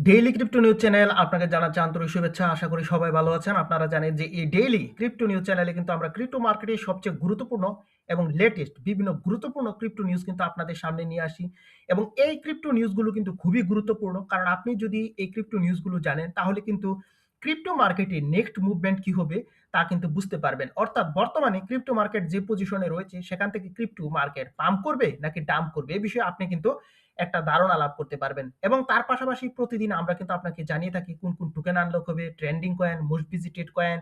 Daily crypto news channel আপনাকে জানাচ্ছি আন্তরিক শুভেচ্ছা। আশা করি সবাই ভালো আছেন। আপনারা জানেন যে এই ডেইলি ক্রিপ্টো নিউজ চ্যানেলে কিন্তু আমরা ক্রিপ্টো মার্কেটের সবচেয়ে গুরুত্বপূর্ণ এবং লেটেস্ট বিভিন্ন গুরুত্বপূর্ণ ক্রিপ্টো নিউজ কিন্তু আপনাদের সামনে নিয়ে আসি। এবং এই ক্রিপ্টো নিউজগুলো কিন্তু খুবই গুরুত্বপূর্ণ। কারণ আপনি যদি এই ক্রিপ্টো নিউজগুলো জানেন তাহলে কিন্তু ক্রিপ্টো মার্কেটে নেক্সট মুভমেন্ট কি হবে তা কিন্তু বুঝতে পারবেন। অর্থাৎ বর্তমানে ক্রিপ্টো মার্কেট যে পজিশনে রয়েছে সেখান থেকে ক্রিপ্টো মার্কেট পাম্প করবে নাকি ডাম্প করবে এই বিষয়ে আপনি কিন্তু একটা ধারণা লাভ করতে পারবেন। এবং তার পাশাপাশি প্রতিদিন আমরা কিন্তু আপনাকে জানিয়ে থাকি কোন কোন টোকেন আনলক হবে, trending coin, most visited coin,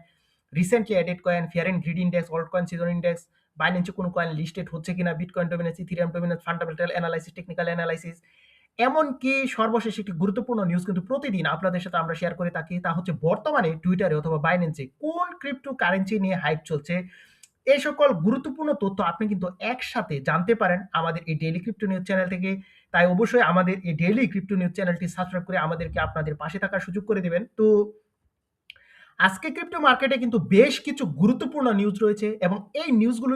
recently added coin, fear and greed index, alt coin season index, বাইন্যান্সে কোনো কয়েন লিস্টেড হচ্ছে কিনা, bitcoin dominance, Ethereum dominance, fundamental analysis, technical analysis, এমনকি সর্বশেষ একটি গুরুত্বপূর্ণ নিউজ কিন্তু প্রতিদিন আপনাদের সাথে আমরা শেয়ার করে থাকি। তা হচ্ছে বর্তমানে টুইটারে অথবা বাইন্যান্সে কোন ক্রিপ্টো কারেন্সি নিয়ে হাইপ চলছে। এই সকল গুরুত্বপূর্ণ তথ্য আপনি কিন্তু একসাথে জানতে পারেন আমাদের এই ডেইলি ক্রিপ্টো নিউজ চ্যানেল থেকে। তাই অবশ্যই আমাদের এই ডেইলি ক্রিপ্টো নিউজ চ্যানেলটি সাবস্ক্রাইব করে আমাদেরকে আপনাদের পাশে থাকার সুযোগ করে দিবেন। তো আজকে ক্রিপ্টো মার্কেটে কিন্তু বেশ কিছু গুরুত্বপূর্ণ নিউজ রয়েছে এবং এই নিউজগুলো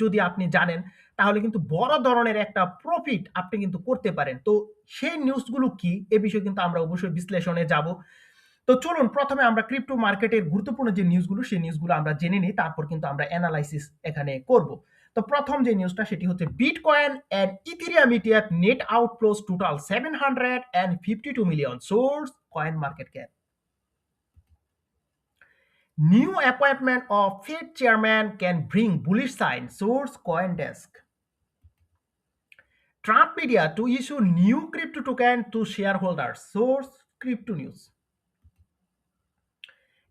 যদি আপনি জানেন তাহলে কিন্তু বড় ধরনের একটা প্রফিট আপনি কিন্তু করতে পারেন। তো সেই নিউজগুলো কি এ বিষয়ে কিন্তু আমরা অবশ্যই বিশ্লেষণে যাব। তো চলুন প্রথমে আমরা ক্রিপ্টো মার্কেটের গুরুত্বপূর্ণ যে নিউজগুলো সেই নিউজগুলো আমরা জেনে নিই, তারপর কিন্তু আমরা অ্যানালাইসিস এখানে করব। তো প্রথম যে নিউজটা সেটি হচ্ছে bitcoin and Ethereum ETF net outflows total 752 million source coin market cap. New appointment of Fed chairman can bring bullish sign, source CoinDesk. Trump media to issue new crypto token to shareholders, source Crypto News.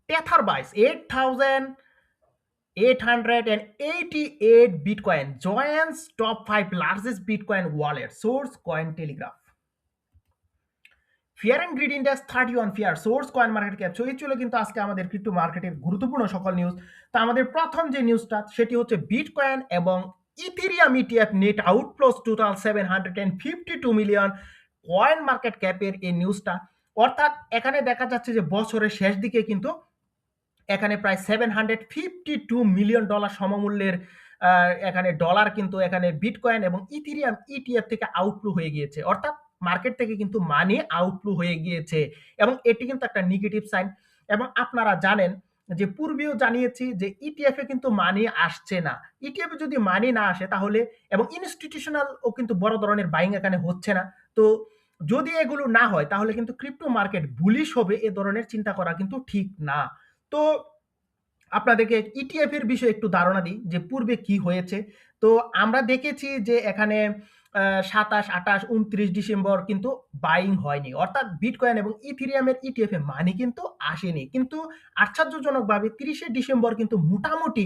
Tether buys 8,888 Bitcoin, joins top 5 largest Bitcoin wallet, source Cointelegraph. Fear and greed index 31 fear, source coin market cap. এই ছিল কিন্তু আজকে আমাদের crypto মার্কেটের গুরুত্বপূর্ণ সকল news. তো আমাদের প্রথম যে নিউজটা সেটি হচ্ছে বিটকয়েন এবং Ethereum ETF net outflows total 752 million coin market ক্যাপের এই নিউজটা। অর্থাৎ এখানে দেখা যাচ্ছে যে বছরের শেষ দিকে কিন্তু এখানে প্রায় 752 মিলিয়ন ডলার সমমূল্যের এখানে ডলার কিন্তু এখানে বিটকয়েন এবং ইথেরিয়াম ইটিএফ থেকে আউটফ্লো হয়ে গিয়েছে। অর্থাৎ মার্কেট থেকে কিন্তু মানি আউটফ্লো হয়ে গিয়েছে এবং এটি কিন্তু একটা নেগেটিভ সাইন। এবং আপনারা জানেন যে পূর্বেও জানিয়েছি যে ইটিএফ এ কিন্তু মানি আসছে না। ইটিএফ এ যদি মানি না আসে তাহলে এবং ইনস্টিটিউশনাল ও কিন্তু বড় ধরনের বাইং এখানে হচ্ছে না। তো যদি এগুলো না হয় তাহলে কিন্তু ক্রিপ্টো মার্কেট বুলিশ হবে এ ধরনের চিন্তা করা কিন্তু ঠিক না। তো আপনাদেরকে ইটিএফ এর বিষয়ে একটু ধারণা দিই যে পূর্বে কি হয়েছে। তো আমরা দেখেছি যে এখানে ২৭, ২৮, ২৯ ডিসেম্বর কিন্তু বাইং হয়নি। অর্থাৎ বিটকয়েন এবং ইথেরিয়ামের ইটিএফ এ মানি কিন্তু আসেনি। কিন্তু আশ্চর্যজনকভাবে ৩০ ডিসেম্বর কিন্তু মোটামুটি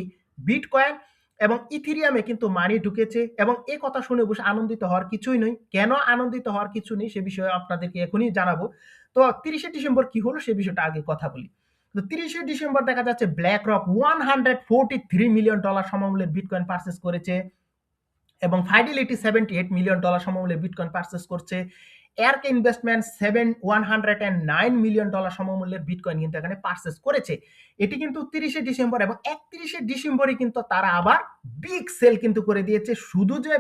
বিটকয়েন এবং ইথেরিয়ামে কিন্তু মানি ঢুকেছে এবং এ কথা শুনে অবশ্য আনন্দিত হওয়ার কিছুই নয়। কেন আনন্দিত হওয়ার কিছু নেই সে বিষয়ে আপনাদেরকে এখনই জানাবো। তো ৩০ ডিসেম্বর কি হলো সে বিষয়টা আগে কথা বলি। তো ৩০ ডিসেম্বর দেখা যাচ্ছে ব্ল্যাক রক 143 মিলিয়ন ডলার সমমূল্যের বিটকয়েন পারচেস করেছে এবং ফাইডেলিটি 78 মিলিয়ন ডলার সমমূল্যের বিটকয়েন পারচেস করছে। এয়ারকে ইনভেস্টমেন্ট 109 মিলিয়ন ডলার সমমূল্যের বিটকয়েন কিন্তু এখানে পারচেস করেছে। এটি কিন্তু ৩০ ডিসেম্বর এবং ৩১ ডিসেম্বরই কিন্তু তারা আবার বিগ সেল কিন্তু করে দিয়েছে। শুধু যে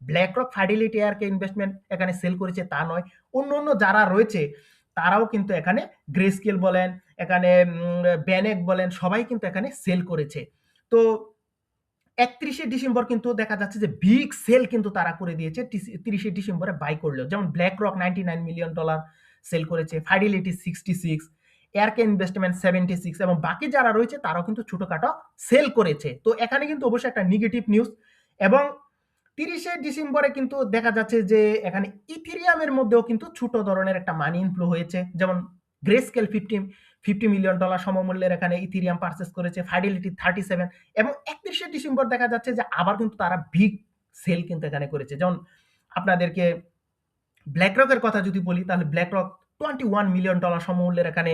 ব্ল্যাক রক, ফাইডেলিটি, এয়ারকে ইনভেস্টমেন্ট এখানে সেল করেছে তা নয়, অন্য যারা রয়েছে তারাও কিন্তু এখানে গ্রেস্কেল বলেন, এখানে ব্যানেক বলেন, সবাই কিন্তু এখানে সেল করেছে। তো ৩১ ডিসেম্বর কিন্তু দেখা যাচ্ছে যে বিগ সেল কিন্তু তারা করে দিয়েছে ৩০ ডিসেম্বরে বাই করলেও। যেমন BlackRock 99 million dollar sell করেছে, ফাইডেলিটি 66, এয়ারকে ইনভেস্টমেন্ট 76 এবং বাকি যারা রয়েছে তারাও কিন্তু ছোটখাটো সেল করেছে। তো এখানে কিন্তু অবশ্যই একটা নেগেটিভ নিউজ। এবং ৩০ ডিসেম্বরে কিন্তু দেখা যাচ্ছে যে এখানে ইথেরিয়ামের মধ্যেও কিন্তু ছোট ধরনের একটা মানি ইনফ্লো হয়েছে। যেমন গ্রেস্কেল 50 মিলিয়ন ডলার সমমূল্যের এখানে ইথেরিয়াম পারচেস করেছে, ফাইডেলিটি 37 এবং ৩১ ডিসেম্বর দেখা যাচ্ছে যে আবার কিন্তু তারা বিগ সেল কিন্তু এখানে করেছে। যেমন আপনাদেরকে ব্ল্যাকরকের কথা যদি বলি তাহলে ব্ল্যাকরক 21 মিলিয়ন ডলার সমমূল্যের এখানে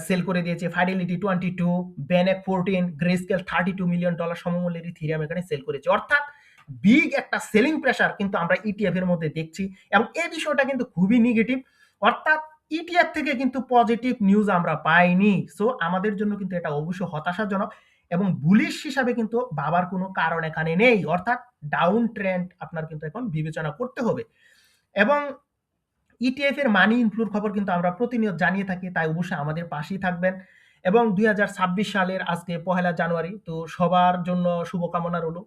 সেল করে দিয়েছে, ফাইডেলিটি 22, ব্যানেক 14, গ্রেস্কেল 32 মিলিয়ন ডলার সমমূল্যের ইথেরিয়াম এখানে সেল করেছে। অর্থাৎ বিগ একটা সেলিং প্রেসার কিন্তু আমরা ইটিএফ এর মধ্যে দেখছি এবং এই বিষয়টা কিন্তু খুবই নেগেটিভ। অর্থাৎ ইটিএফ থেকে কিন্তু পজিটিভ নিউজ আমরা পাইনি। সো আমাদের জন্য কিন্তু এটা অবশ্যই হতাশাজনক এবং বুলিশ হিসাবে কিন্তু ভাবার কোনো কারণ এখানে নেই। অর্থাৎ ডাউন ট্রেন্ড আপনার কিন্তু এখন বিবেচনা করতে হবে। এবং ইটিএফ এর মানি ইনফ্লুর খবর কিন্তু আমরা প্রতিনিয়ত জানিয়ে থাকি, তাই অবশ্যই আমাদের পাশেই থাকবেন। এবং 2026 সালের আজকে 1 জানুয়ারি, তো সবার জন্য শুভকামনা রইল।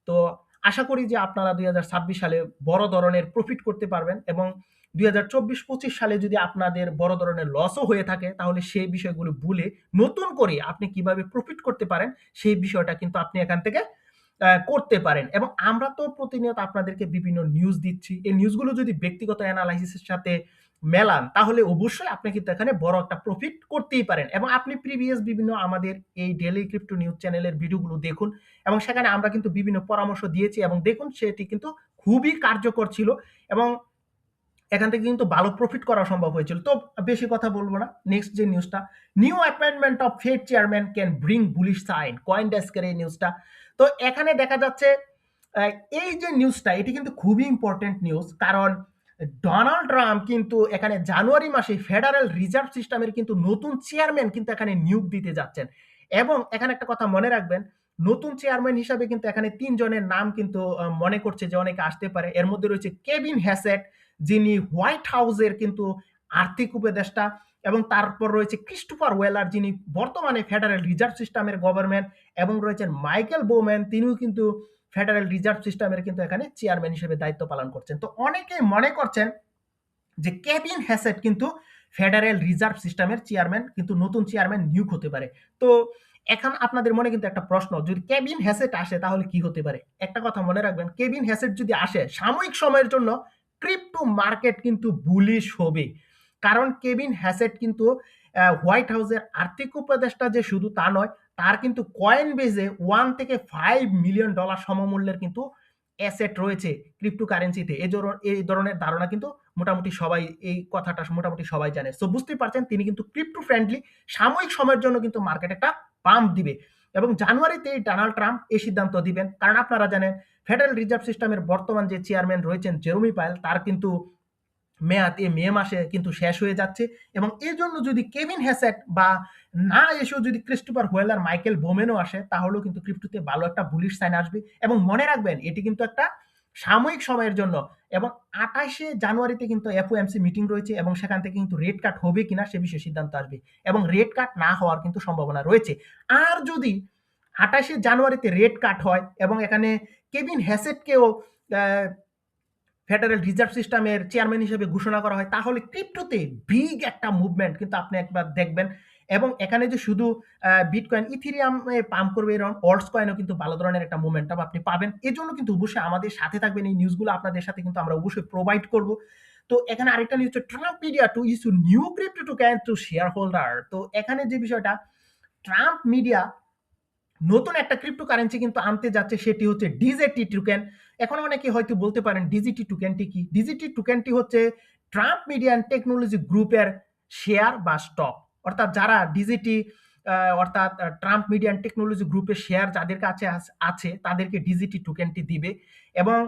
তো আশা করি যে আপনারা 2026 সালে বড় ধরনের প্রফিট করতে পারবেন, এবং 2024-25 সালে যদি আপনাদের বড় ধরনের লসও হয়ে থাকে, তাহলে সেই বিষয়গুলো ভুলে নতুন করে আপনি কিভাবে প্রফিট করতে পারেন সেই বিষয়টা কিন্তু আপনি এখান থেকে করতে পারেন। এবং আমরা তো প্রতিনিয়ত আপনাদেরকে বিভিন্ন নিউজ দিচ্ছি। এই নিউজগুলো যদি ব্যক্তিগত অ্যানালাইসিসের সাথে মেলান, তাহলে অবশ্যই আপনি কিন্তু এখানে বড় একটা প্রফিট করতেই পারেন। এবং আপনি প্রিভিয়াস বিভিন্ন আমাদের এই ডেইলি ক্রিপ্টো নিউজ চ্যানেলের ভিডিওগুলো দেখুন, এবং সেখানে আমরা কিন্তু বিভিন্ন পরামর্শ দিয়েছি, এবং দেখুন সেটি কিন্তু খুবই কার্যকর ছিল, এবং এখান থেকে কিন্তু ভালো প্রফিট করা সম্ভব হয়েছিল। তো বেশি কথা বলবো না, নেক্সট যে নিউজটা, new appointment of Fed chairman can bring bullish sign, coin ডেস্কের এই নিউজটা। তো এখানে দেখা যাচ্ছে এই যে নিউজটা, এটি কিন্তু খুবই ইম্পর্টেন্ট নিউজ, কারণ ডোনাল্ড ট্রাম্প কিন্তু এখানে জানুয়ারি মাসে ফেডারেল রিজার্ভ সিস্টেমের কিন্তু নতুন চেয়ারম্যান কিন্তু এখানে নিয়োগ দিতে যাচ্ছেন। এবং এখানে একটা কথা মনে রাখবেন, নতুন চেয়ারম্যান হিসাবে কিন্তু এখানে 3 জনের নাম কিন্তু মনে করছে যে অনেকে আসতে পারে। এর মধ্যে রয়েছে কেভিন হ্যাসেট, যিনি হোয়াইট হাউসের কিন্তু আর্থিক উপদেষ্টা, এবং তারপর রয়েছে ক্রিস্টোফার ওয়েলার, যিনি বর্তমানে ফেডারেল রিজার্ভ সিস্টেমের গভর্নমেন্ট, এবং রয়েছেন মাইকেল বোম্যান, তিনিও কিন্তু ফেডারেল রিজার্ভ সিস্টেমের কিন্তু এখানে চেয়ারম্যান হিসেবে দায়িত্ব পালন করছেন। তো অনেকেই মনে করছেন যে কেভিন হ্যাসেট কিন্তু ফেডারেল রিজার্ভ সিস্টেমের চেয়ারম্যান, কিন্তু নতুন চেয়ারম্যান নিয়োগ হতে পারে। তো এখন আপনাদের মনে কিন্তু একটা প্রশ্ন, যদি কেভিন হ্যাসেট আসে তাহলে কি হতে পারে? একটা কথা মনে রাখবেন, কেভিন হ্যাসেট যদি আসে, সাময়িক সময়ের জন্য ক্রিপ্টো মার্কেট কিন্তু বুলিশ হবে। কারণ কেভিন হ্যাসেট কিন্তু হোয়াইট হাউসের আর্থিক উপদেষ্টা যে শুধু তা নয়, তার কিন্তু কয়েন বেজে 1 থেকে $5 মিলিয়ন সমমূল্যের কিন্তু অ্যাসেট রয়েছে ক্রিপ্টো কারেন্সিতে। এই ধরনের ধারণা কিন্তু মোটামুটি সবাই, এই কথাটা মোটামুটি সবাই জানে। সো বুঝতেই পারছেন, তিনি কিন্তু ক্রিপ্টো ফ্রেন্ডলি, সাময়িক সময়ের জন্য কিন্তু মার্কেট একটা পাম্প দিবে। এবং জানুয়ারিতে ডোনাল্ড ট্রাম্প এই সিদ্ধান্ত দিবেন, কারণ আপনারা জানেন ফেডারেল রিজার্ভ সিস্টেমের বর্তমান যে চেয়ারম্যান রয়েছেন জেরোমি পায়েল, তার কিন্তু মেয়াদ এই মে মাসে কিন্তু শেষ হয়ে যাচ্ছে। এবং এই জন্য যদি কেভিন হ্যাসেট বা না এসেও যদি ক্রিস্টোফার হোয়েলার, মাইকেল বোমেনও আসে, তাহলেও কিন্তু ক্রিপ্টোতে ভালো একটা বুলিশ সাইন আসবে। এবং মনে রাখবেন, এটি কিন্তু একটা সাময়িক সময়ের জন্য। এবং 28 জানুয়ারিতে কিন্তু এফওএমসি মিটিং রয়েছে, এবং সেখান থেকে কিন্তু রেট কাট হবে কিনা সে বিষয়ে সিদ্ধান্ত আসবে, এবং রেট কাট না হওয়ার কিন্তু সম্ভাবনা রয়েছে। আর যদি 28 জানুয়ারিতে রেট কাট হয়, এবং এখানে কেভিন হ্যাসেটকেও ফেডারেল রিজার্ভ সিস্টেমের চেয়ারম্যান হিসেবে ঘোষণা করা হয়, তাহলে ক্রিপ্টোতে বিগ একটা মুভমেন্ট কিন্তু আপনি একবার দেখবেন। এবং এখানে যে শুধু বিটকয়েন, ইথেরিয়ামে পাম্প করবে, এরকম অল্টস কয়েনও কিন্তু ভালো ধরনের একটা মোমেন্টাম আপনি পাবেন। এজন্য কিন্তু অবশ্যই আমাদের সাথে থাকবেন, এই নিউজগুলো আপনাদের সাথে কিন্তু আমরা অবশ্যই প্রোভাইড করব। তো এখানে আরেকটা news, Trump media to issue new crypto token to shareholder. তো এখানে যে বিষয়টা, ট্রাম্প মিডিয়া নতুন একটা ক্রিপ্টো কারেন্সি কিন্তু আনতে যাচ্ছে, সেটি হচ্ছে ডিজেটি টোকেন। এখন অনেকে হয়তো বলতে পারেন ডিজিটি টোকেনটি কি? ডিজিটি টোকেনটি হচ্ছে ট্রাম্প মিডিয়া অ্যান্ড টেকনোলজি গ্রুপের শেয়ার বা স্টক। অর্থাৎ যারা ডিজিটি, অর্থাৎ ট্রাম্প মিডিয়া অ্যান্ড টেকনোলজি গ্রুপের শেয়ার যাদের কাছে আছে, তাদেরকে ডিজিটি টোকেনটি দিবে। এবং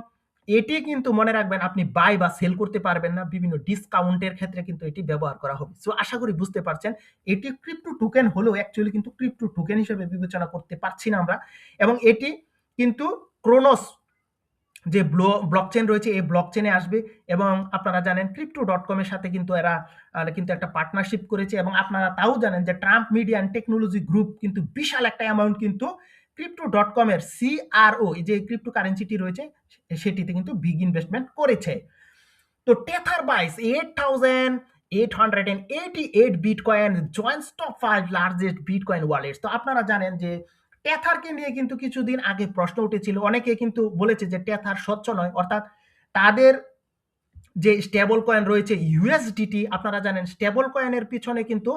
এটি কিন্তু মনে রাখবেন, আপনি বাই বা সেল করতে পারবেন না, বিভিন্ন ডিসকাউন্টের ক্ষেত্রে কিন্তু এটি ব্যবহার করা হবে। সো আশা করি বুঝতে পারছেন, এটি ক্রিপ্টো টোকেন হলেও অ্যাকচুয়ালি কিন্তু ক্রিপ্টো টোকেন হিসেবে বিবেচনা করতে পারছি না আমরা। এবং এটি কিন্তু ক্রোনোস যে ব্লকচেন রয়েছে, এই ব্লকচেনে আসবে। এবং আপনারা জানেন crypto.com এর সাথে কিন্তু এরা কিন্তু একটা পার্টনারশিপ করেছে, এবং আপনারা তাও জানেন যে Trump media and technology group কিন্তু বিশাল একটা অ্যামাউন্ট কিন্তু crypto.com এর CRO, যে ক্রিপ্টো কারেন্সিটি রয়েছে সেটিতে কিন্তু বিগ ইনভেস্টমেন্ট করেছে। তো Tether buys 8,888 bitcoin, joins top 5 largest bitcoin wallets. তো আপনারা জানেন যে টেথারকে নিয়ে কিন্তু কিছুদিন আগে প্রশ্ন উঠেছিল, অনেকে কিন্তু বলেছে যে টেথার স্বচ্ছ নয়, অর্থাৎ তাদের যে স্টেবল কয়েন রয়েছে ইউএসডিটি, আপনারা জানেন স্টেবল কয়েনের পিছনে কিন্তু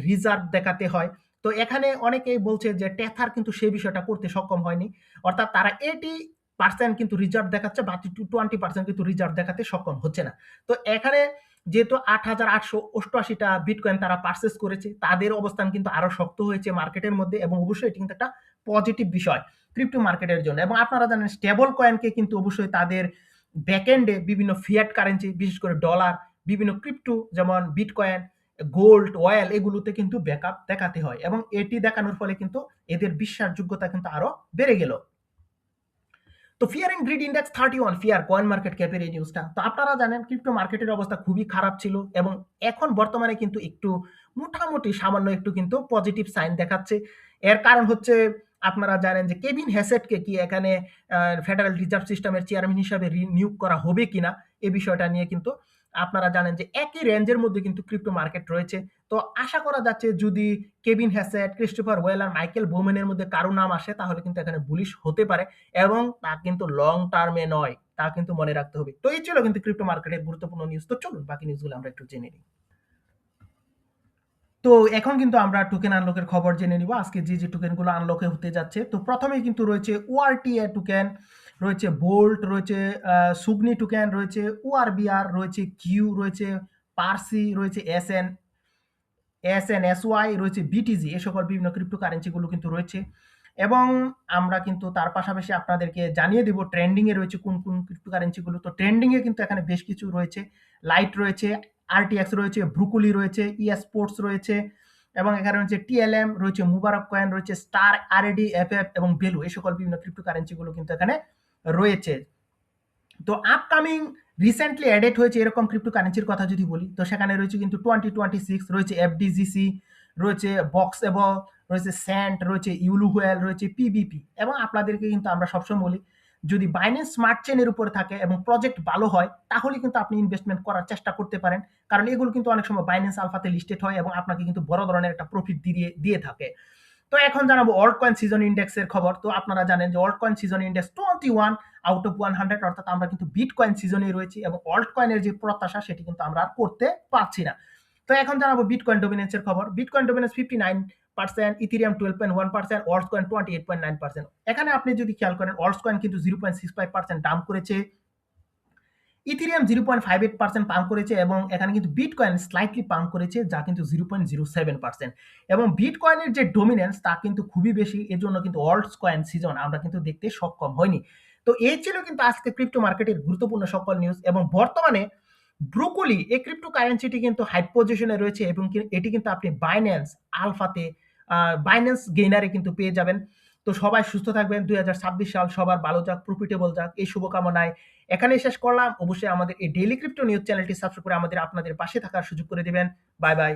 রিজার্ভ দেখাতে হয়। তো এখানে অনেকেই বলছে যে টেথার কিন্তু সেই বিষয়টা করতে সক্ষম হয়নি, অর্থাৎ তারা 80% কিন্তু রিজার্ভ দেখাচ্ছে, বাকি 20% কিন্তু রিজার্ভ দেখাতে সক্ষম হচ্ছে না। তো এখানে যেহেতু 8,888টা বিটকয়েন তারা পারচেস করেছে, তাদের অবস্থান কিন্তু আরো শক্ত হয়েছে মার্কেটের মধ্যে, এবং অবশ্যই এটি কিন্তু একটা পজিটিভ বিষয় ক্রিপ্টো মার্কেটের জন্য। এবং আপনারা জানেন স্টেবল কয়েনকে কিন্তু অবশ্যই তাদের ব্যাকএন্ডে বিভিন্ন ফিয়াট কারেন্সি, বিশেষ করে ডলার, বিভিন্ন ক্রিপ্টো যেমন বিটকয়েন, গোল্ড, অয়েল, এগুলোতে কিন্তু ব্যাকআপ দেখাতে হয়, এবং এটি দেখানোর ফলে কিন্তু এদের বিশ্বাসযোগ্যতা কিন্তু আরো বেড়ে গেল। তো fear and greed index 31 fear coin market ক্যাপের এই নিউজটা। তো আপনারা জানেন ক্রিপ্টো মার্কেটের অবস্থা খুবই খারাপ ছিল এবং এখন বর্তমানে কিন্তু একটু মোটামুটি সামান্য একটু কিন্তু পজিটিভ সাইন দেখাচ্ছে। এর কারণ হচ্ছে আপনারা জানেন যে কেভিন হ্যাসেটকে কি এখানে ফেডারেল রিজার্ভ সিস্টেমের চেয়ারম্যান হিসাবে নিয়োগ করা হবে কিনা এই বিষয়টা নিয়ে কিন্তু আপনারা জানেন যে একই রেঞ্জের মধ্যে কিন্তু ক্রিপ্টো মার্কেট রয়েছে। তো আশা করা যাচ্ছে যদি কেভিন হ্যাসেট, ক্রিস্টোফার ওয়েল আর মাইকেল বোমেনের মধ্যে কারো নাম আসে তাহলে কিন্তু এখানে বুলিশ হতে পারে এবং তা কিন্তু লং টার্মে নয়, তা কিন্তু মনে রাখতে হবে। তো এই ছিল কিন্তু ক্রিপ্টো মার্কেটের গুরুত্বপূর্ণ নিউজ। তো চলুন বাকি নিউজগুলো আমরা একটু জেনে নিই। তো এখন কিন্তু আমরা টোকেন আনলকের খবর জেনে নিব। আজকে যে টোকেনগুলো আনলকে হতে যাচ্ছে, তো প্রথমেই কিন্তু রয়েছে ওআরটিএ টোকেন, রয়েছে বোল্ট, রয়েছে সুগনি টোকেন, রয়েছে ওআরবিআর, রয়েছে কিউ, রয়েছে পার্সি, রয়েছে এসএনএসওয়াই, রয়েছে বিটিজি। এ সকল বিভিন্ন ক্রিপ্টো কারেন্সিগুলো কিন্তু রয়েছে এবং আমরা কিন্তু তার পাশাপাশি আপনাদেরকে জানিয়ে দেব ট্রেন্ডিং এ রয়েছে কোন কোন ক্রিপ্টো কারেন্সিগুলো। তো ট্রেন্ডিং এ কিন্তু এখানে বেশ কিছু রয়েছে, লাইট রয়েছে, আরটিএক্স রয়েছে, ব্রুকুলি রয়েছে, স্পোর্টস রয়েছে এবং এখানে রয়েছে টিএলএম, রয়েছে মুবারক কয়েন, রয়েছে স্টার, আরএডি, এফএফ এবং ভ্যালু। এই সকল বিভিন্ন ক্রিপ্টো কারেন্সিগুলো কিন্তু এখানে রয়েছে। তো আপকামিং রিসেন্টলি অ্যাডেড হয়েছে এরকম ক্রিপ্টো কারেন্সির কথা যদি বলি, তো সেখানে রয়েছে কিন্তু 2026 রয়েছে এফডিজিসি, রয়েছে বক্সেবল, রয়েছে স্যান্ট, রয়েছে ইউলুহুয়েল, রয়েছে পিবিপি এবং আপনাদেরকে কিন্তু আমরা সবসময় বলি যদি বাইন্যান্স স্মার্ট চেনের উপরে থাকে এবং প্রজেক্ট ভালো হয় তাহলে কিন্তু আপনি ইনভেস্টমেন্ট করার চেষ্টা করতে পারেন, কারণ এগুলো কিন্তু অনেক সময় বাইন্যান্স আলফাতে লিস্টেড হয় এবং আপনাকে কিন্তু বড় ধরনের একটা প্রফিট দিয়ে থাকে। তো এখন জানাবো অল্ট কয়েন সিজন ইন্ডেক্সের খবর। তো আপনারা জানেন যে alt coin season index 21 out of 100, অর্থাৎ আমরা কিন্তু বিটকয়েন সিজনে রয়েছি এবং অল্ট কয়েনের যে প্রত্যাশা সেটি কিন্তু আমরা আর করতে পারছি না। তো এখন জানাবো বিটকয়েন ডমিনেন্সের খবর। Bitcoin dominance 59%, Ethereum 12.1%, altcoin 28.9%। এখানে আপনি যদি খেয়াল করেন অল্ট কয়েন কিন্তু 0.65% ডাম্প করেছে, ইথেরিয়াম 0.58% পাম্প করেছে এবং এখানে কিন্তু বিটকয়েন স্লাইটলি পাম্প করেছে যা কিন্তু 0.07%। এবং বিটকয়েনের যে ডমিনেন্স তা কিন্তু খুবই বেশি, এজন্য কিন্তু অল্ট কয়েন সিজন আমরা কিন্তু দেখতে সক্ষম হয়নি। তো এই ছিল কিন্তু আজকে ক্রিপ্টো মার্কেটের গুরুত্বপূর্ণ সকল নিউজ এবং বর্তমানে ব্রুকুলি এই ক্রিপ্টো কারেন্সিটি কিন্তু হাইপ পজিশনে রয়েছে এবং এটি কিন্তু আপনি বাইন্যান্স আলফাতে বাইন্যান্স গেইনারে কিন্তু পেয়ে যাবেন। তো সবাই সুস্থ থাকবেন, 2026 সাল সবার ভালো যাক, প্রফিটেবল যাক, এই শুভকামনায় এখানেই শেষ করলাম। অবশ্যই আমাদের এই ডেইলি ক্রিপ্টো নিউজ চ্যানেলটি সাবস্ক্রাইব করে আপনাদের পাশে থাকার সুযোগ করে দিবেন। Bye bye.